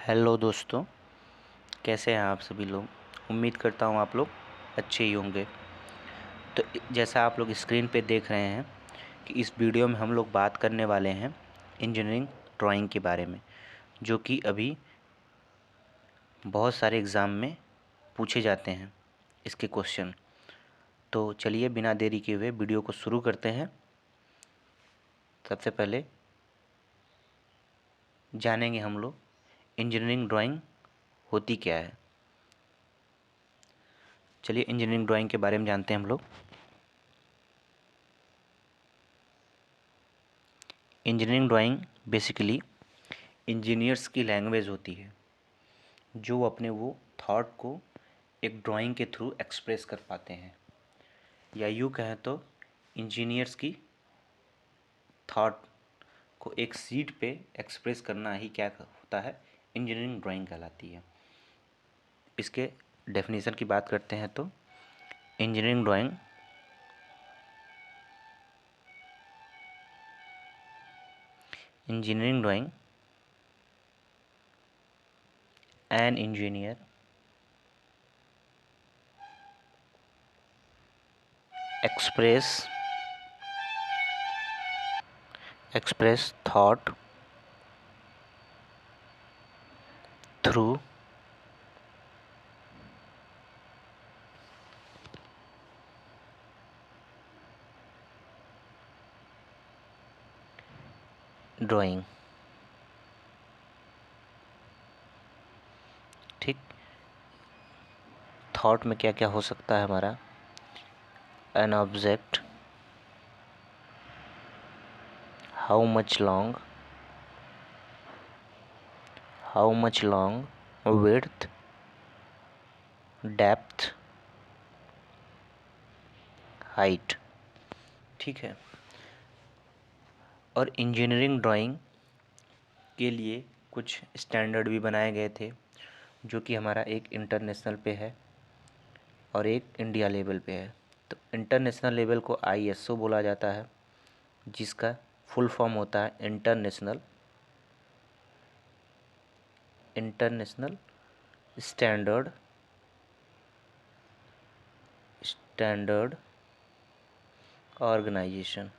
Hello दोस्तों, कैसे हैं आप सभी लोग। उम्मीद करता हूँ आप लोग अच्छे ही होंगे। तो जैसा आप लोग स्क्रीन पे देख रहे हैं कि इस वीडियो में हम लोग बात करने वाले हैं इंजीनियरिंग ड्राइंग के बारे में, जो कि अभी बहुत सारे एग्ज़ाम में पूछे जाते हैं इसके क्वेश्चन। तो चलिए बिना देरी किए हुए वीडियो को शुरू करते हैं। सबसे पहले जानेंगे हम लोग इंजीनियरिंग ड्राइंग होती क्या है। चलिए इंजीनियरिंग ड्राइंग के बारे में जानते हैं हम लोग। इंजीनियरिंग ड्राइंग बेसिकली इंजीनियर्स की लैंग्वेज होती है, जो अपने वो थॉट को एक ड्राइंग के थ्रू एक्सप्रेस कर पाते हैं, या यूँ कहें तो इंजीनियर्स की थॉट को एक शीट पे एक्सप्रेस करना ही क्या होता है, इंजीनियरिंग ड्राइंग कहलाती है। इसके डेफिनेशन की बात करते हैं तो engineering drawing an engineer express thought through drawing. ठीक, थॉट में क्या क्या हो सकता है हमारा। An object, how much long, width, depth, height. ठीक है। और इंजीनियरिंग ड्राइंग के लिए कुछ स्टैंडर्ड भी बनाए गए थे, जो कि हमारा एक इंटरनेशनल पे है और एक इंडिया लेवल पे है। तो इंटरनेशनल लेवल को आईएसओ बोला जाता है, जिसका फुल फॉर्म होता है इंटरनेशनल स्टैंडर्ड ऑर्गेनाइजेशन।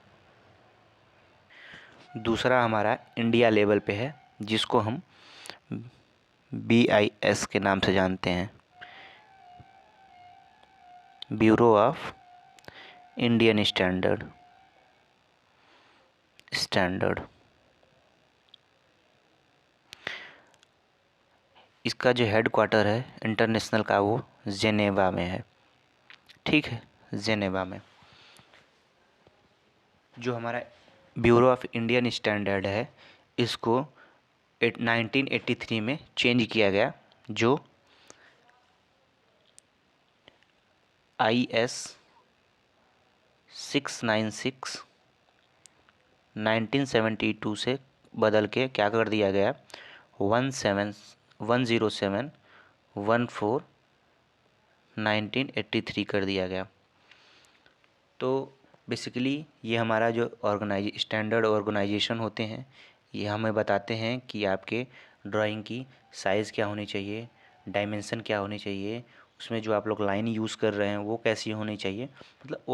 दूसरा हमारा इंडिया लेवल पे है, जिसको हम BIS के नाम से जानते हैं, ब्यूरो ऑफ इंडियन स्टैंडर्ड। इसका जो हेड क्वार्टर है इंटरनेशनल का, वो जेनेवा में है। ठीक है, जेनेवा में। जो हमारा ब्यूरो ऑफ इंडियन स्टैंडर्ड है, इसको 1983 में चेंज किया गया, जो IS 696 1972 से बदल के क्या कर दिया गया, 10714 1983 कर दिया गया। तो बेसिकली ये हमारा जो स्टैंडर्ड ऑर्गेनाइजेशन होते हैं, ये हमें बताते हैं कि आपके ड्राइंग की साइज़ क्या होनी चाहिए, डायमेंशन क्या होनी चाहिए, उसमें जो आप लोग लाइन यूज़ कर रहे हैं वो कैसी होनी चाहिए। मतलब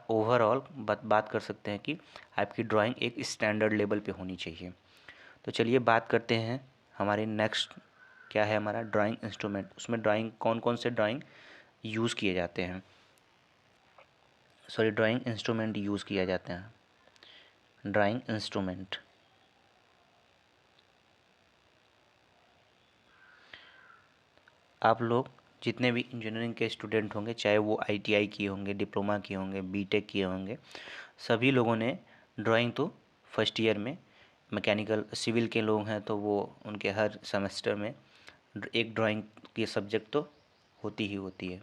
ओवरऑल बात कर सकते हैं कि आपकी ड्राइंग एक स्टैंडर्ड लेवल पे होनी चाहिए। तो चलिए बात करते हैं हमारी नेक्स्ट क्या है, हमारा ड्राइंग इंस्ट्रूमेंट। उसमें ड्राइंग कौन कौन से ड्राइंग यूज़ किए जाते हैं, ड्राइंग इंस्ट्रूमेंट यूज़ किया जाते हैं। ड्राइंग इंस्ट्रूमेंट, आप लोग जितने भी इंजीनियरिंग के स्टूडेंट होंगे, चाहे वो ITI किए होंगे, डिप्लोमा किए होंगे, BTech किए होंगे, सभी लोगों ने ड्राइंग तो फर्स्ट ईयर में, मैकेनिकल सिविल के लोग हैं तो वो उनके हर सेमेस्टर में एक ड्राइंग की सब्जेक्ट तो होती ही होती है।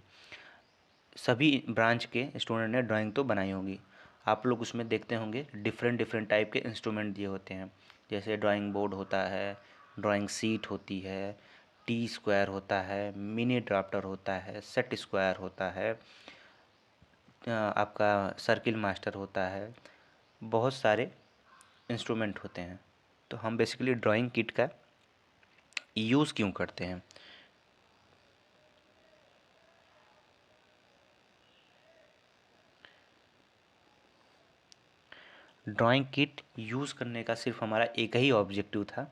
सभी ब्रांच के स्टूडेंट ने ड्राइंग तो बनाई होगी। आप लोग उसमें देखते होंगे डिफरेंट डिफरेंट टाइप के इंस्ट्रूमेंट दिए होते हैं, जैसे ड्राइंग बोर्ड होता है, ड्राइंग सीट होती है, टी स्क्वायर होता है, मिनी ड्राफ्टर होता है, सेट स्क्वायर होता है, आपका सर्किल मास्टर होता है, बहुत सारे इंस्ट्रूमेंट होते हैं। तो हम बेसिकली ड्राइंग किट का यूज़ क्यों करते हैं? ड्राइंग किट यूज़ करने का सिर्फ हमारा एक ही ऑब्जेक्टिव था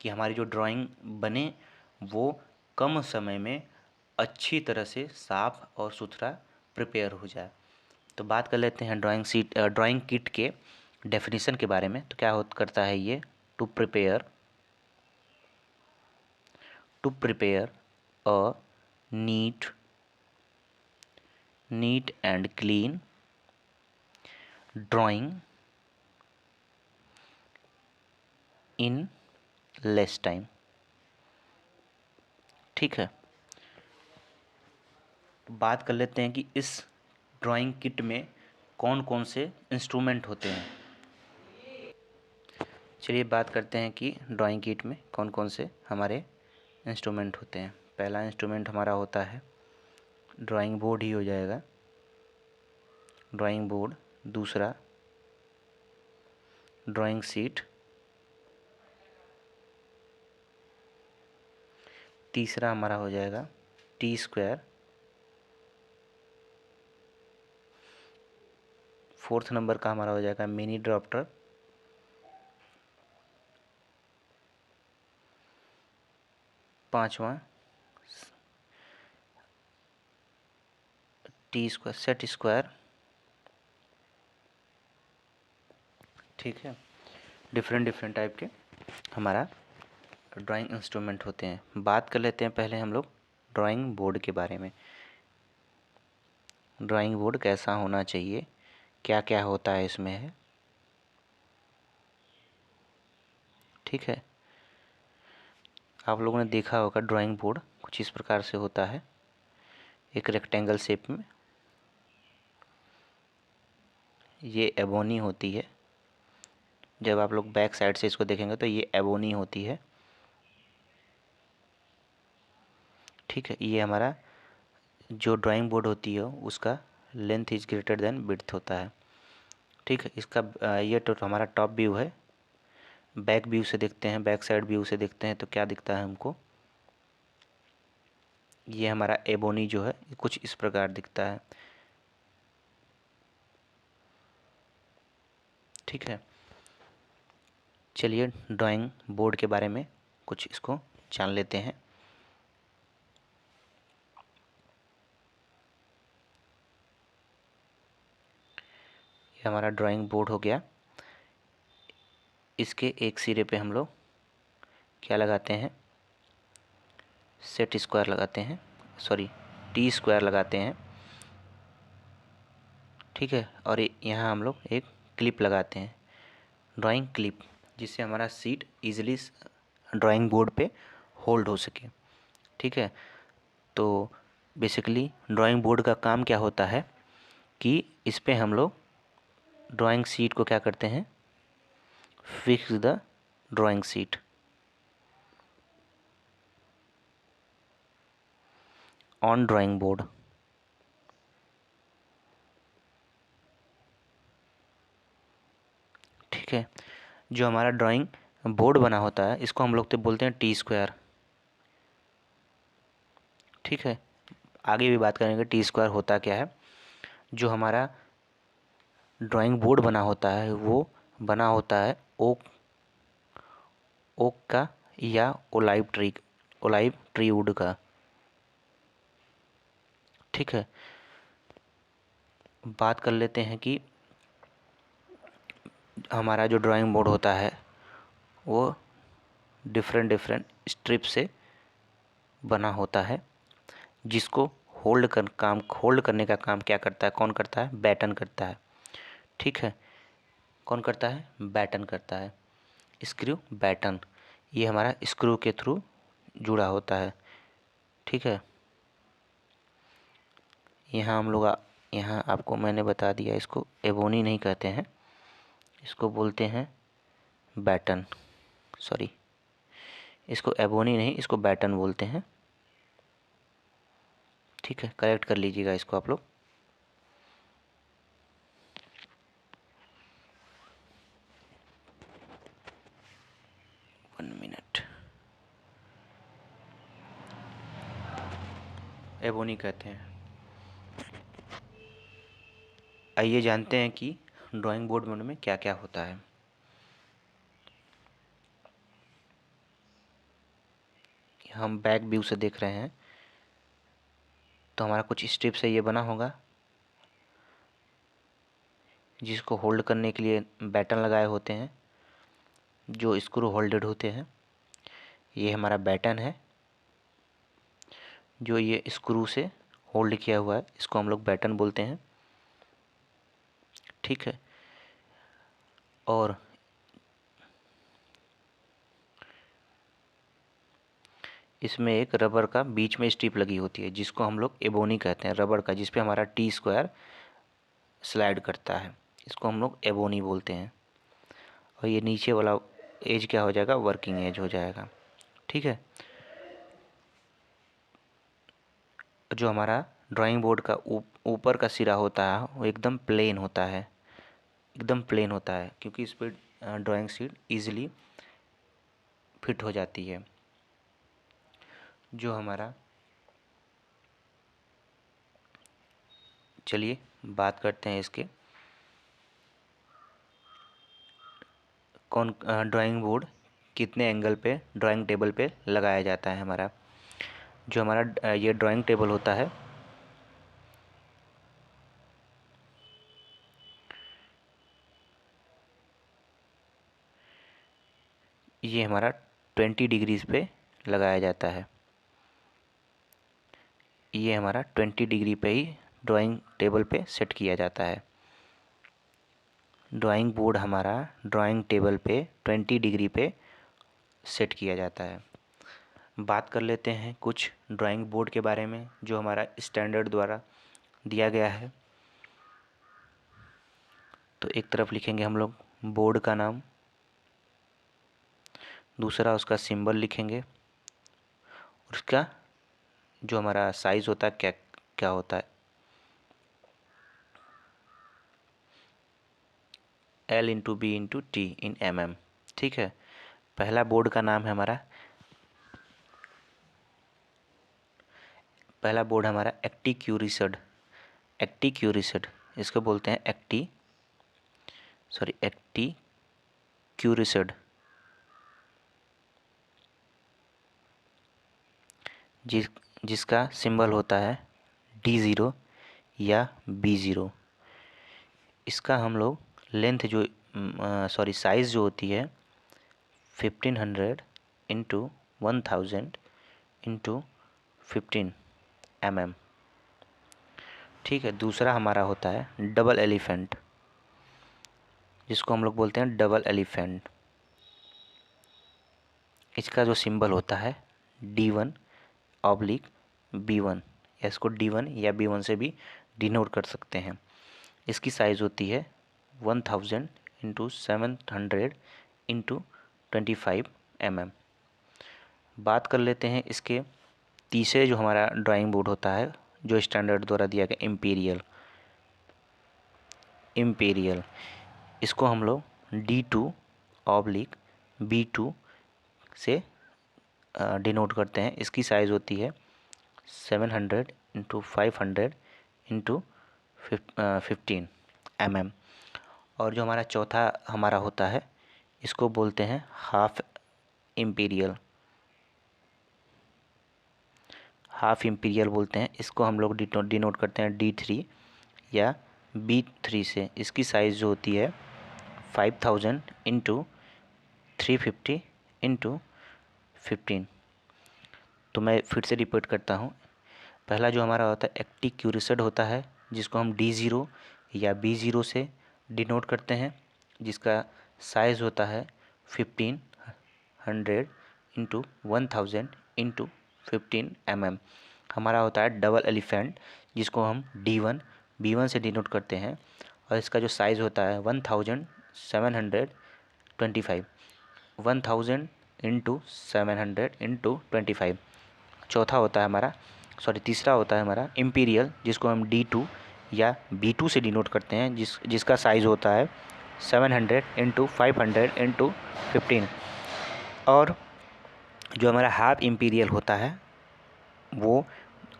कि हमारी जो ड्राइंग बने वो कम समय में अच्छी तरह से साफ और सुथरा प्रिपेयर हो जाए। तो बात कर लेते हैं ड्राइंग किट के डेफिनेशन के बारे में। तो क्या हो करता है ये? To prepare a neat and clean drawing in less time. ठीक है, बात कर लेते हैं कि इस ड्राइंग किट में कौन कौन से इंस्ट्रूमेंट होते हैं। चलिए बात करते हैं कि ड्राइंग किट में कौन कौन से हमारे इंस्ट्रूमेंट होते हैं। पहला इंस्ट्रूमेंट हमारा होता है ड्राइंग बोर्ड ही हो जाएगा, ड्राइंग बोर्ड। दूसरा ड्राइंग शीट। तीसरा हमारा हो जाएगा टी स्क्वायर। फोर्थ नंबर का हमारा हो जाएगा मिनी ड्राफ्टर। पांचवा टी स्क्वायर सेट स्क्वायर। ठीक है, डिफरेंट डिफरेंट टाइप के हमारा ड्राइंग इंस्ट्रूमेंट होते हैं। बात कर लेते हैं पहले हम लोग ड्राइंग बोर्ड के बारे में। ड्राइंग बोर्ड कैसा होना चाहिए, क्या क्या होता है इसमें है। ठीक है, आप लोगों ने देखा होगा ड्राइंग बोर्ड कुछ इस प्रकार से होता है, एक रेक्टेंगल शेप में। ये एबोनी होती है। जब आप लोग बैक साइड से इसको देखेंगे तो ये एबोनी होती है। ठीक है, ये हमारा जो ड्राइंग बोर्ड होती है उसका length is greater than width होता है। ठीक है, इसका ये तो हमारा टॉप व्यू है। बैक व्यू से देखते हैं, बैक साइड व्यू से देखते हैं तो क्या दिखता है हमको। ये हमारा एबोनी जो है कुछ इस प्रकार दिखता है। ठीक है, चलिए ड्राइंग बोर्ड के बारे में कुछ इसको जान लेते हैं। ये हमारा ड्राइंग बोर्ड हो गया। इसके एक सिरे पे हम लोग क्या लगाते हैं, सेट स्क्वायर लगाते हैं, सॉरी टी स्क्वायर लगाते हैं। ठीक है, और यहाँ हम लोग एक क्लिप लगाते हैं, ड्राइंग क्लिप, जिससे हमारा सीट इजीली ड्राइंग बोर्ड पे होल्ड हो सके। ठीक है, तो बेसिकली ड्राइंग बोर्ड का काम क्या होता है कि इस पे हम लोग ड्राइंग शीट को क्या करते हैं, fix the drawing sheet on drawing board. ठीक है, जो हमारा ड्राइंग बोर्ड बना होता है इसको हम लोग तो बोलते हैं टी स्क्वायर। ठीक है, आगे भी बात करेंगे टी स्क्वायर होता क्या है। जो हमारा ड्राइंग बोर्ड बना होता है वो बना होता है ओक का या ओलाइव ट्री वुड का। ठीक है, बात कर लेते हैं कि हमारा जो ड्राइंग बोर्ड होता है वो डिफरेंट डिफरेंट स्ट्रिप से बना होता है, जिसको होल्ड करने का काम क्या करता है, कौन करता है, बैटन करता है। ठीक है, कौन करता है, बैटन करता है, स्क्रू बैटन। ये हमारा स्क्रू के थ्रू जुड़ा होता है। ठीक है, यहाँ हम लोग यहाँ आपको मैंने बता दिया, इसको एबोनी नहीं कहते हैं, इसको बोलते हैं बैटन। सॉरी, इसको एबोनी नहीं, इसको बैटन बोलते हैं। ठीक है, करेक्ट कर लीजिएगा इसको आप लोग। One minute. एबोनी कहते हैं। आइए जानते हैं कि ड्राइंग बोर्ड में क्या क्या होता है। हम बैक व्यू से देख रहे हैं तो हमारा कुछ स्टेप से ये बना होगा, जिसको होल्ड करने के लिए बैटन लगाए होते हैं जो स्क्रू होल्डेड होते हैं। ये हमारा बैटन है जो ये स्क्रू से होल्ड किया हुआ है, इसको हम लोग बैटन बोलते हैं। ठीक है। और इसमें एक रबर का बीच में स्ट्रिप लगी होती है जिसको हम लोग एबोनी कहते हैं, रबर का, जिस पे हमारा टी स्क्वायर स्लाइड करता है, इसको हम लोग एबोनी बोलते हैं। और ये नीचे वाला एज क्या हो जाएगा, वर्किंग एज हो जाएगा। ठीक है। जो हमारा ड्राइंग बोर्ड का ऊपर का सिरा होता है वो एकदम प्लेन होता है, एकदम प्लेन होता है, क्योंकि इस पर ड्राइंग शीट इजीली फिट हो जाती है। जो हमारा, चलिए बात करते हैं इसके कौन ड्राइंग बोर्ड कितने एंगल पे ड्राइंग टेबल पे लगाया जाता है। हमारा जो हमारा ये ड्राइंग टेबल होता है, ये हमारा 20 डिग्रीज पे लगाया जाता है। ये हमारा 20 डिग्री पे ही ड्राइंग टेबल पे सेट किया जाता है। ड्राइंग बोर्ड हमारा ड्राइंग टेबल पे 20 डिग्री पे सेट किया जाता है। बात कर लेते हैं कुछ ड्राइंग बोर्ड के बारे में जो हमारा स्टैंडर्ड द्वारा दिया गया है। तो एक तरफ लिखेंगे हम लोग बोर्ड का नाम, दूसरा उसका सिंबल लिखेंगे, उसका जो हमारा साइज़ होता है क्या क्या होता है, L/B/T इन mm। ठीक है। पहला बोर्ड का नाम है हमारा, पहला बोर्ड हमारा एक्टिक्यूरिसड, एक्टिक्यूरिसड इसको बोलते हैं एक्टिक्यूरिसड, जिसका सिंबल होता है D0 या B0। इसका हम लोग लेंथ जो साइज़ जो होती है 1500 इंटू 1000 इंटू 15 mm। ठीक है। दूसरा हमारा होता है डबल एलिफेंट, जिसको हम लोग बोलते हैं डबल एलिफेंट। इसका जो सिंबल होता है D1/B1, या इसको D1 या B1 से भी डिनोट कर सकते हैं। इसकी साइज़ होती है 1000 इंटू 700 इंटू 25 mm। बात कर लेते हैं इसके तीसरे जो हमारा ड्राइंग बोर्ड होता है जो स्टैंडर्ड द्वारा दिया गया, इम्पीरियल। इसको हम लोग D2/B2 से डिनोट करते हैं। इसकी साइज़ होती है 700 इंटू 500 इंटू 15 mm। और जो हमारा चौथा हमारा होता है इसको बोलते हैं हाफ इम्पीरियल, हाफ इम्पीरियल बोलते हैं। इसको हम लोग डिनोट करते हैं D3 या B3 से। इसकी साइज़ जो होती है 5000 इंटू 350 इंटू 15। तो मैं फिर से रिपीट करता हूँ। पहला जो हमारा होता है एक्टिक्यूरिसड होता है, जिसको हम D0 या B0 से डिनोट करते हैं, जिसका साइज़ होता है 1500 इंटू 1000 इंटू 15 mm। हमारा होता है डबल एलिफेंट, जिसको हम D1 B1 से डिनोट करते हैं, और इसका जो साइज़ होता है 1725, 1000 इंटू 700 इंटू 25। चौथा होता है हमारा तीसरा होता है हमारा इम्पीरियल, जिसको हम D2 या B2 से डिनोट करते हैं, जिसका साइज़ होता है 700 इंटू 500 इंटू 15। और जो हमारा हाफ इम्पीरियल होता है वो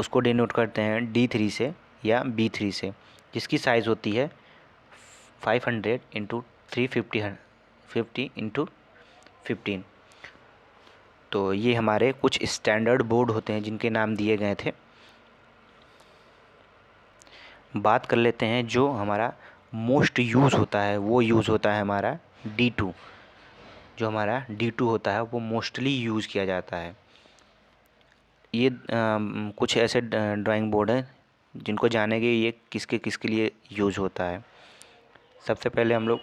उसको डिनोट करते हैं D3 से या B3 से, जिसकी साइज़ होती है 500 इंटू 350 50 इंटू 15। तो ये हमारे कुछ स्टैंडर्ड बोर्ड होते हैं जिनके नाम दिए गए थे। बात कर लेते हैं जो हमारा मोस्ट यूज़ होता है, वो यूज़ होता है हमारा D2। जो हमारा D2 होता है वो मोस्टली यूज़ किया जाता है। ये कुछ ऐसे ड्राइंग बोर्ड हैं जिनको जानेंगे ये किसके किसके लिए यूज़ होता है। सबसे पहले हम लोग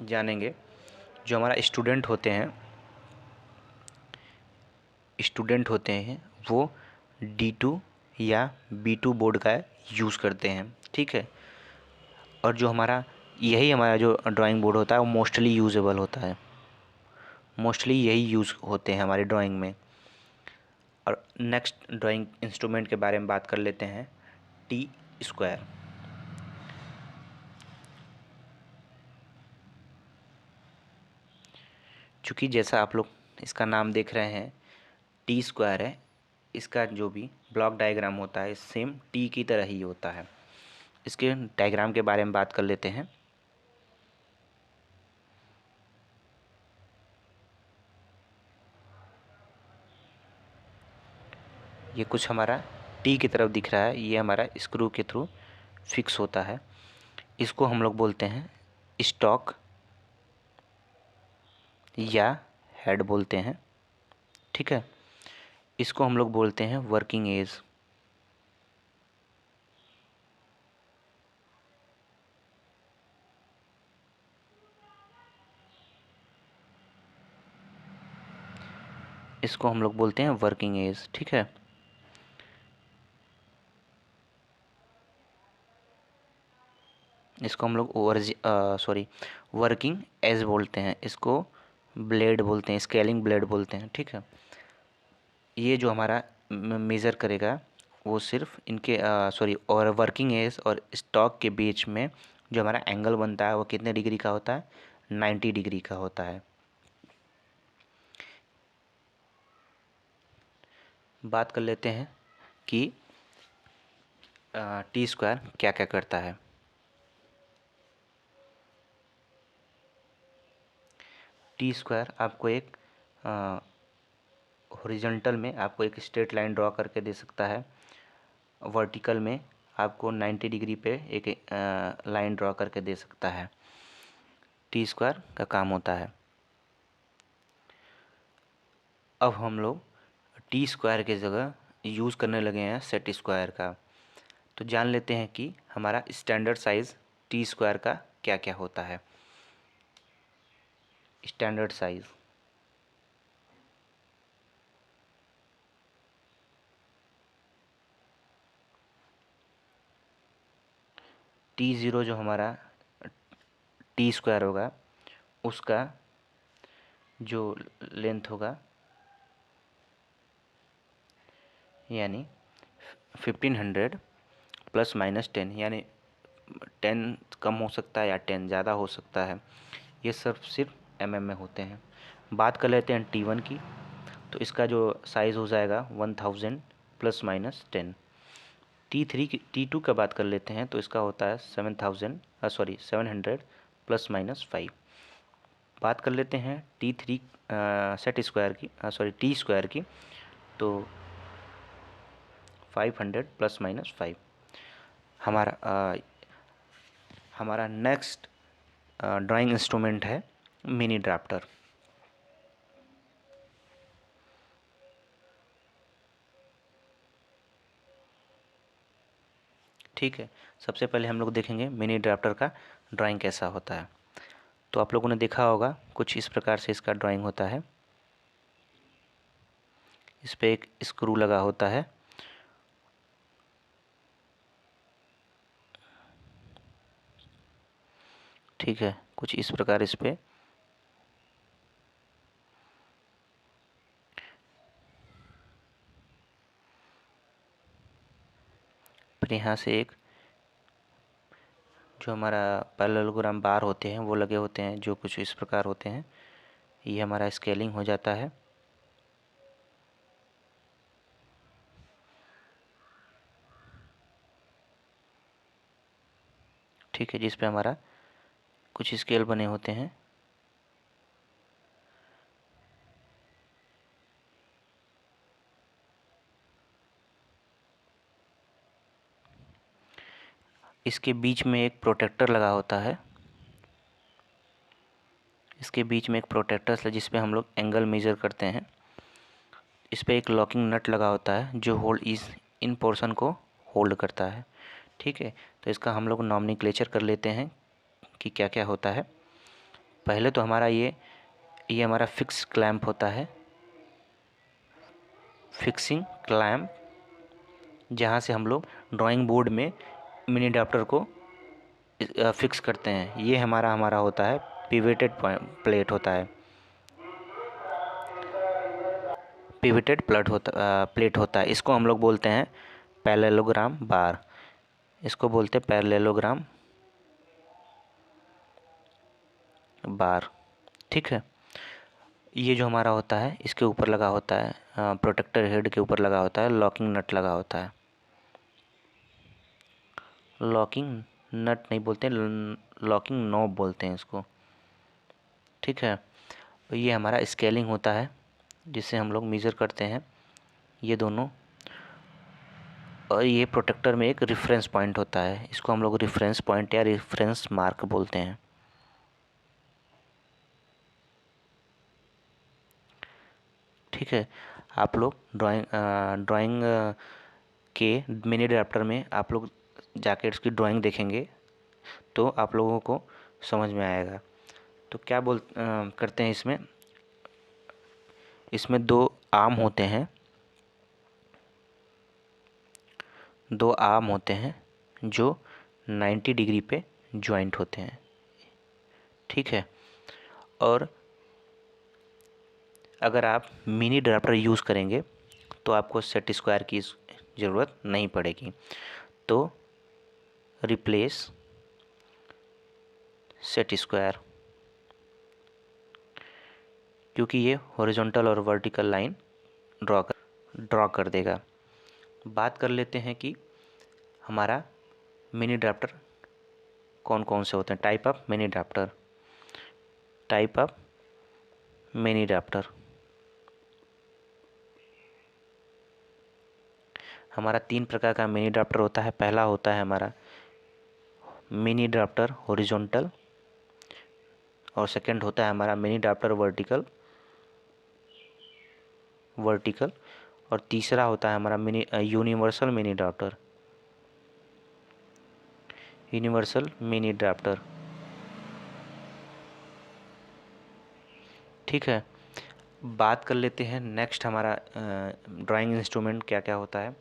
जानेंगे जो हमारा स्टूडेंट होते हैं वो D2 या B2 बोर्ड का यूज़ करते हैं, ठीक है। और जो हमारा जो ड्राइंग बोर्ड होता है वो मोस्टली यूजेबल होता है, मोस्टली यही यूज़ होते हैं हमारी ड्राइंग में। और नेक्स्ट ड्राइंग इंस्ट्रूमेंट के बारे में बात कर लेते हैं, टी स्क्वायर। चूँकि जैसा आप लोग इसका नाम देख रहे हैं टी स्क्वायर है, इसका जो भी ब्लॉक डायग्राम होता है सेम टी की तरह ही होता है। इसके डायग्राम के बारे में बात कर लेते हैं। ये कुछ हमारा टी की तरफ दिख रहा है, ये हमारा स्क्रू के थ्रू फिक्स होता है। इसको हम लोग बोलते हैं स्टॉक या हेड बोलते हैं, ठीक है। इसको हम लोग बोलते हैं वर्किंग एज। इसको हम लोग बोलते हैं वर्किंग एज, ठीक है। इसको हम लोग वर्किंग एज बोलते हैं। इसको ब्लेड बोलते हैं, स्केलिंग ब्लेड बोलते हैं, ठीक है। ये जो हमारा मेज़र करेगा वो सिर्फ इनके और वर्किंग एज और स्टॉक के बीच में जो हमारा एंगल बनता है वो कितने डिग्री का होता है, 90 डिग्री का होता है। बात कर लेते हैं कि टी स्क्वायर क्या क्या करता है। टी स्क्वायर आपको एक हॉरिजॉन्टल में आपको एक स्ट्रेट लाइन ड्रॉ करके दे सकता है, वर्टिकल में आपको 90 डिग्री पे एक लाइन ड्रॉ करके दे सकता है। टी स्क्वायर का काम होता है। अब हम लोग टी स्क्वायर की जगह यूज़ करने लगे हैं सेट स्क्वायर का। तो जान लेते हैं कि हमारा स्टैंडर्ड साइज़ टी स्क्वायर का क्या क्या होता है। स्टैंडर्ड साइज़ T0 जो हमारा टी स्क्वायर होगा उसका जो लेंथ होगा यानी 1500 प्लस माइनस 10, यानी 10 कम हो सकता है या 10 ज़्यादा हो सकता है। ये सब सिर्फ mm में होते हैं। बात कर लेते हैं T1 की, तो इसका जो साइज़ हो जाएगा 1000 प्लस माइनस 10। T3 की T2 का बात कर लेते हैं तो इसका होता है 700 प्लस माइनस 5। बात कर लेते हैं T3 सेट स्क्वायर की टी स्क्वायर की, तो 500 प्लस माइनस 5। हमारा नेक्स्ट ड्राइंग इंस्ट्रूमेंट है मिनी ड्राफ्टर। ठीक है, सबसे पहले हम लोग देखेंगे मिनी ड्राफ्टर का ड्राइंग कैसा होता है। तो आप लोगों ने देखा होगा कुछ इस प्रकार से इसका ड्राइंग होता है। इस पे एक स्क्रू लगा होता है, ठीक है, कुछ इस प्रकार इस पे फिर यहाँ से एक जो हमारा पैरेललोग्राम बार होते हैं वो लगे होते हैं जो कुछ इस प्रकार होते हैं। ये हमारा स्केलिंग हो जाता है। ठीक है, जिस पे हमारा कुछ स्केल बने होते हैं। इसके बीच में एक प्रोटेक्टर लगा होता है, इसके बीच में एक प्रोटेक्टर है जिस पे हम लोग एंगल मेजर करते हैं। इस पे एक लॉकिंग नट लगा होता है जो होल्ड इन पोर्शन को होल्ड करता है। ठीक है, तो इसका हम लोग नॉमेनक्लेचर कर लेते हैं कि क्या क्या होता है। पहले तो हमारा ये हमारा फिक्स क्लैंप होता है, फिक्सिंग क्लैंप, जहाँ से हम लोग ड्राइंग बोर्ड में मिनी अडाप्टर को फिक्स करते हैं। ये हमारा होता है पिवेटेड प्लेट होता है, पिवेटेड प्लेट होता है। इसको हम लोग बोलते हैं पैरेललोग्राम बार, इसको बोलते हैं पैरेललोग्राम बार। ठीक है, ये जो हमारा होता है इसके ऊपर लगा होता है, प्रोटेक्टर हेड के ऊपर लगा होता है लॉकिंग नट लगा होता है। लॉकिंग नट नहीं बोलते, लॉकिंग नॉब बोलते हैं इसको। ठीक है, तो ये हमारा स्केलिंग होता है जिससे हम लोग मेज़र करते हैं ये दोनों। और ये प्रोटेक्टर में एक रेफरेंस पॉइंट होता है, इसको हम लोग रेफरेंस पॉइंट या रेफरेंस मार्क बोलते हैं। ठीक है, आप लोग ड्राइंग के मिनी अडाप्टर में आप लोग जाके इसकी ड्राइंग देखेंगे तो आप लोगों को समझ में आएगा। तो क्या करते हैं इसमें, इसमें दो आर्म होते हैं, दो आर्म होते हैं जो 90 डिग्री पे जॉइंट होते हैं। ठीक है, और अगर आप मिनी अडाप्टर यूज़ करेंगे तो आपको सेट स्क्वायर की ज़रूरत नहीं पड़ेगी। तो रिप्लेस सेट स्क्वायर, क्योंकि ये हॉरिजॉन्टल और वर्टिकल लाइन ड्रॉ कर देगा। बात कर लेते हैं कि हमारा मिनी अडाप्टर कौन कौन से होते हैं। Type of mini adapter, type of mini adapter. हमारा 3 प्रकार का मिनी अडाप्टर होता है। पहला होता है हमारा मिनी अडाप्टर हॉरिजॉन्टल, और सेकंड होता है हमारा मिनी अडाप्टर वर्टिकल, और तीसरा होता है हमारा universal mini adapter, universal mini adapter. ठीक है, बात कर लेते हैं नेक्स्ट हमारा ड्राइंग इंस्ट्रूमेंट क्या क्या होता है।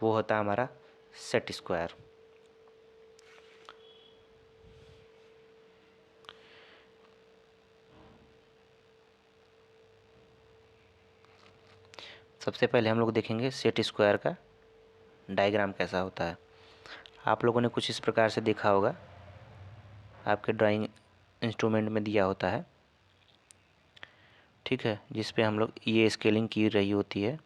वो होता है हमारा सेट स्क्वायर। सबसे पहले हम लोग देखेंगे सेट स्क्वायर का डायग्राम कैसा होता है। आप लोगों ने कुछ इस प्रकार से देखा होगा, आपके ड्राइंग इंस्ट्रूमेंट में दिया होता है। ठीक है, जिस पे हम लोग ये स्केलिंग की रही होती है।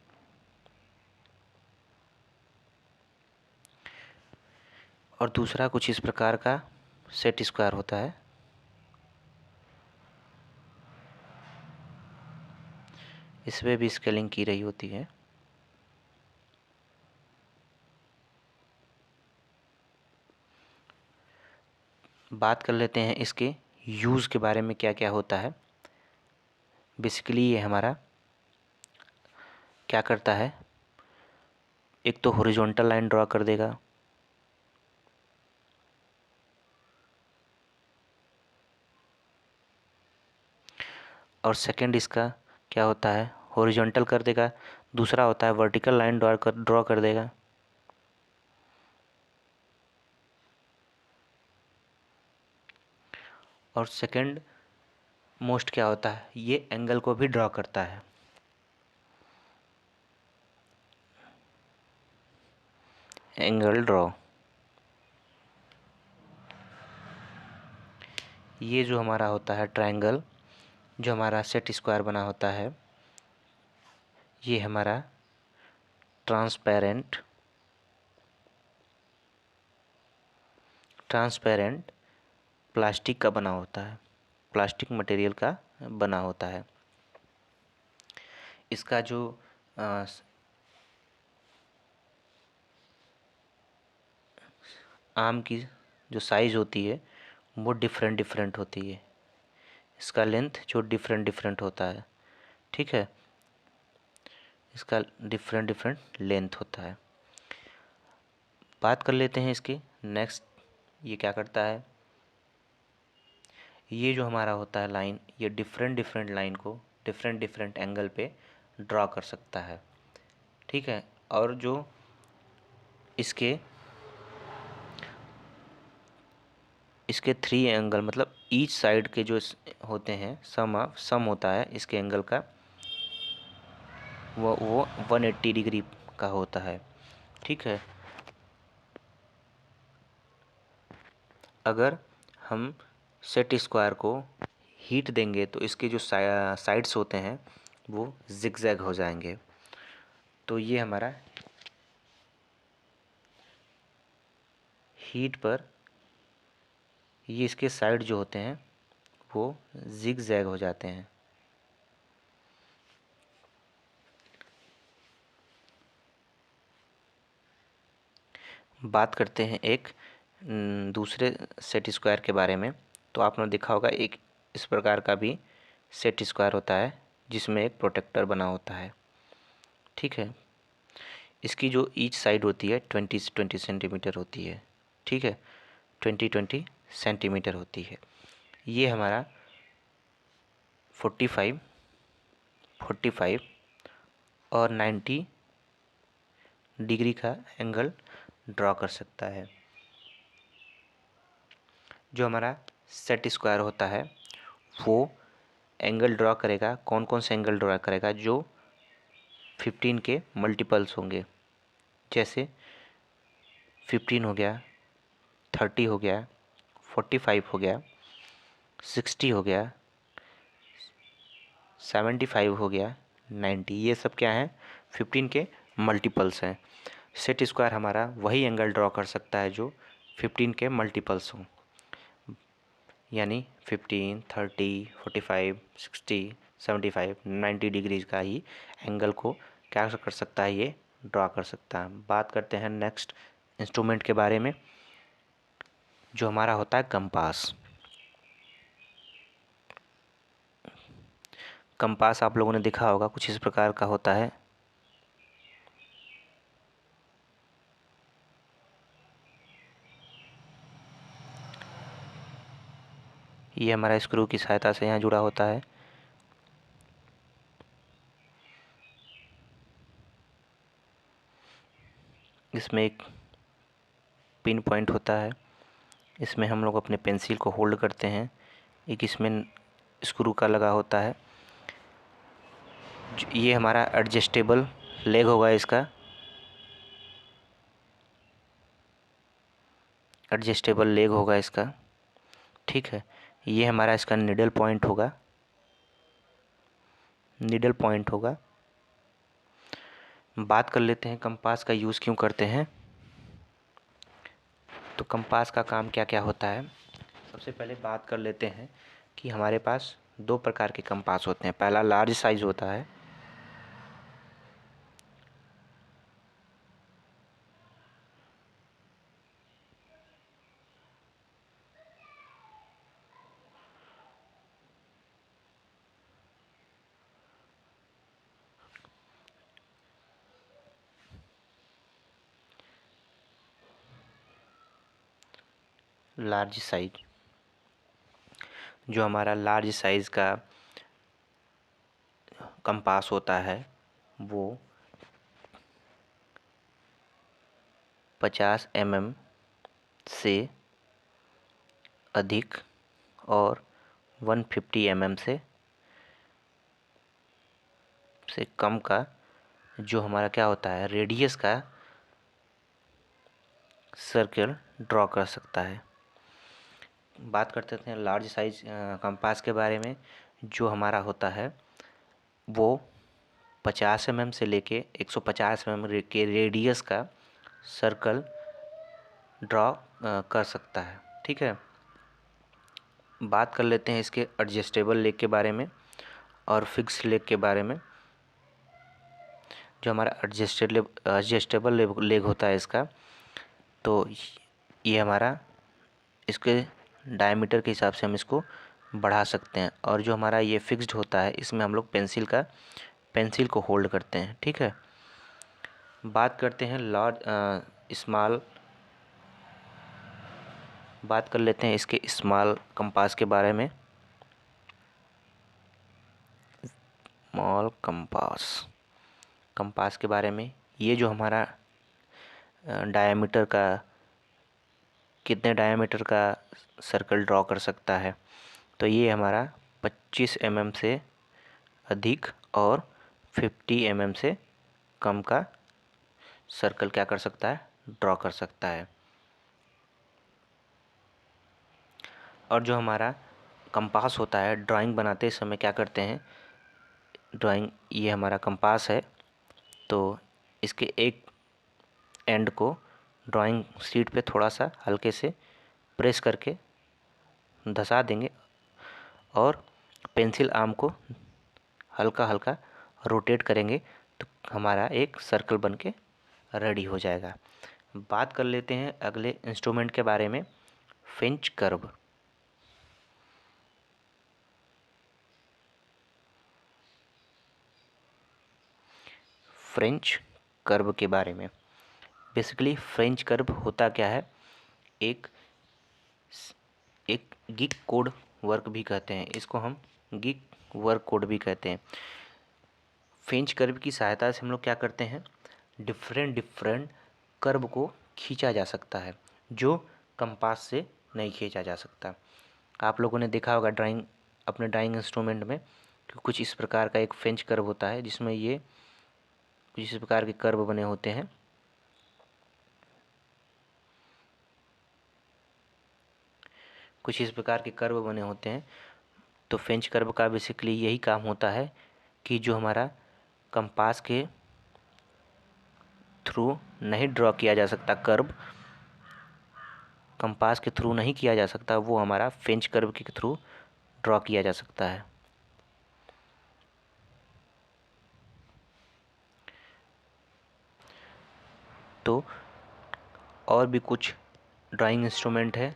और दूसरा कुछ इस प्रकार का सेट स्क्वायर होता है। इस पे भी स्केलिंग की रही होती है। बात कर लेते हैं इसके यूज़ के बारे में, क्या क्या होता है। बेसिकली ये हमारा क्या करता है, एक तो हॉरिजॉन्टल लाइन ड्रॉ कर देगा, और सेकंड इसका क्या होता है, हॉरिजॉन्टल कर देगा। दूसरा होता है वर्टिकल लाइन ड्रॉ कर देगा। और सेकंड मोस्ट क्या होता है, ये एंगल को भी ड्रॉ करता है। एंगल ड्रॉ, ये जो हमारा होता है ट्रायंगल, जो हमारा सेट स्क्वायर बना होता है, ये हमारा ट्रांसपेरेंट प्लास्टिक का बना होता है, प्लास्टिक मटेरियल का बना होता है। इसका जो आम की जो साइज़ होती है वो डिफरेंट डिफरेंट होती है। इसका लेंथ जो डिफरेंट डिफरेंट होता है, ठीक है, इसका डिफरेंट डिफरेंट लेंथ होता है। बात कर लेते हैं इसकी नेक्स्ट, ये क्या करता है, ये जो हमारा होता है लाइन, ये डिफरेंट डिफरेंट लाइन को डिफरेंट डिफरेंट एंगल पे ड्रॉ कर सकता है, ठीक है। और जो इसके इसके 3 एंगल मतलब ईच साइड के जो होते हैं, सम होता है इसके एंगल का, वो 180 डिग्री का होता है, ठीक है। अगर हम सेट स्क्वायर को हीट देंगे तो इसके जो साइड्स होते हैं वो जिगजैग हो जाएंगे। तो ये हमारा हीट पर ये इसके साइड जो होते हैं वो जिगजैग हो जाते हैं। बात करते हैं एक दूसरे सेट स्क्वायर के बारे में। तो आपने देखा होगा एक इस प्रकार का भी सेट स्क्वायर होता है जिसमें एक प्रोटेक्टर बना होता है, ठीक है। इसकी जो ईच साइड होती है 20 सेंटीमीटर होती है, ठीक है, 20 सेंटीमीटर होती है। ये हमारा 45 और 90 डिग्री का एंगल ड्रॉ कर सकता है। जो हमारा सेट स्क्वायर होता है वो एंगल ड्रॉ करेगा, कौन कौन से एंगल ड्रॉ करेगा, जो 15 के मल्टीपल्स होंगे, जैसे 15 हो गया, 30 हो गया, 45 हो गया, 60 हो गया, 75 हो गया, 90, ये सब क्या है, 15 के मल्टीपल्स हैं। सेट स्क्वायर हमारा वही एंगल ड्रॉ कर सकता है जो 15 के मल्टीपल्स हों, यानी 15, 30, 45, 60, 75, 90 डिग्रीज का ही एंगल को क्या कर सकता है, ये ड्रॉ कर सकता है। बात करते हैं नेक्स्ट इंस्ट्रूमेंट के बारे में, जो हमारा होता है कंपास। कंपास आप लोगों ने देखा होगा, कुछ इस प्रकार का होता है। ये हमारा स्क्रू की सहायता से यहाँ जुड़ा होता है। इसमें एक पिन पॉइंट होता है, इसमें हम लोग अपने पेंसिल को होल्ड करते हैं। एक इसमें स्क्रू का लगा होता है। ये हमारा एडजस्टेबल लेग होगा, इसका एडजस्टेबल लेग होगा इसका, ठीक है। ये हमारा इसका निडल पॉइंट होगा, निडल पॉइंट होगा। बात कर लेते हैं कंपास का यूज़ क्यों करते हैं। तो कंपास का काम क्या क्या होता है, सबसे पहले बात कर लेते हैं कि हमारे पास 2 प्रकार के कंपास होते हैं। पहला लार्ज साइज होता है, लार्ज साइज। जो हमारा लार्ज साइज का कंपास होता है वो 50 mm से अधिक और 150 mm से कम का जो हमारा क्या होता है, रेडियस का सर्कल ड्रॉ कर सकता है। बात करते हैं लार्ज साइज कंपास के बारे में। जो हमारा होता है वो 50 mm से लेके 150 mm के रेडियस का सर्कल ड्रॉ कर सकता है। ठीक है। बात कर लेते हैं इसके एडजस्टेबल लेग के बारे में और फिक्स लेग के बारे में। जो हमारा एडजस्टेबल लेग होता है इसका, तो ये हमारा इसके डायमीटर के हिसाब से हम इसको बढ़ा सकते हैं। और जो हमारा ये फिक्स्ड होता है, इसमें हम लोग पेंसिल को होल्ड करते हैं। ठीक है। बात करते हैं बात कर लेते हैं इसके स्मॉल कंपास के बारे में। स्मॉल कंपास के बारे में, ये जो हमारा डायमीटर का, कितने डायमीटर का सर्कल ड्रॉ कर सकता है, तो ये हमारा 25 mm से अधिक और 50 mm से कम का सर्कल क्या कर सकता है, ड्रॉ कर सकता है। और जो हमारा कंपास होता है, ड्राइंग बनाते समय क्या करते हैं, ये हमारा कंपास है, तो इसके एक एंड को ड्राइंग शीट पे थोड़ा सा हल्के से प्रेस करके धंसा देंगे और पेंसिल आर्म को हल्का हल्का रोटेट करेंगे, तो हमारा एक सर्कल बन के रेडी हो जाएगा। बात कर लेते हैं अगले इंस्ट्रूमेंट के बारे में, फ्रेंच कर्व। फ्रेंच कर्व के बारे में, बेसिकली फ्रेंच कर्व होता क्या है, एक गिग कोड वर्क भी कहते हैं इसको, हम गिग वर्क कोड भी कहते हैं। फ्रेंच कर्व की सहायता से हम लोग क्या करते हैं, डिफरेंट कर्व को खींचा जा सकता है, जो कंपास से नहीं खींचा जा सकता। आप लोगों ने देखा होगा अपने ड्राइंग इंस्ट्रूमेंट में कि कुछ इस प्रकार का एक फ्रेंच कर्व होता है, जिसमें ये कुछ इस प्रकार के कर्व बने होते हैं। कुछ इस प्रकार के कर्व बने होते हैं। तो फ्रेंच कर्व का बेसिकली यही काम होता है कि जो हमारा कंपास के थ्रू नहीं ड्रॉ किया जा सकता कर्व, कंपास के थ्रू नहीं किया जा सकता, वो हमारा फ्रेंच कर्व के थ्रू ड्रॉ किया जा सकता है। तो और भी कुछ ड्राइंग इंस्ट्रूमेंट है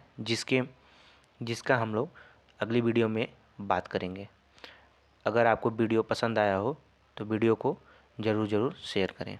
जिसका हम लोग अगली वीडियो में बात करेंगे। अगर आपको वीडियो पसंद आया हो तो वीडियो को ज़रूर शेयर करें।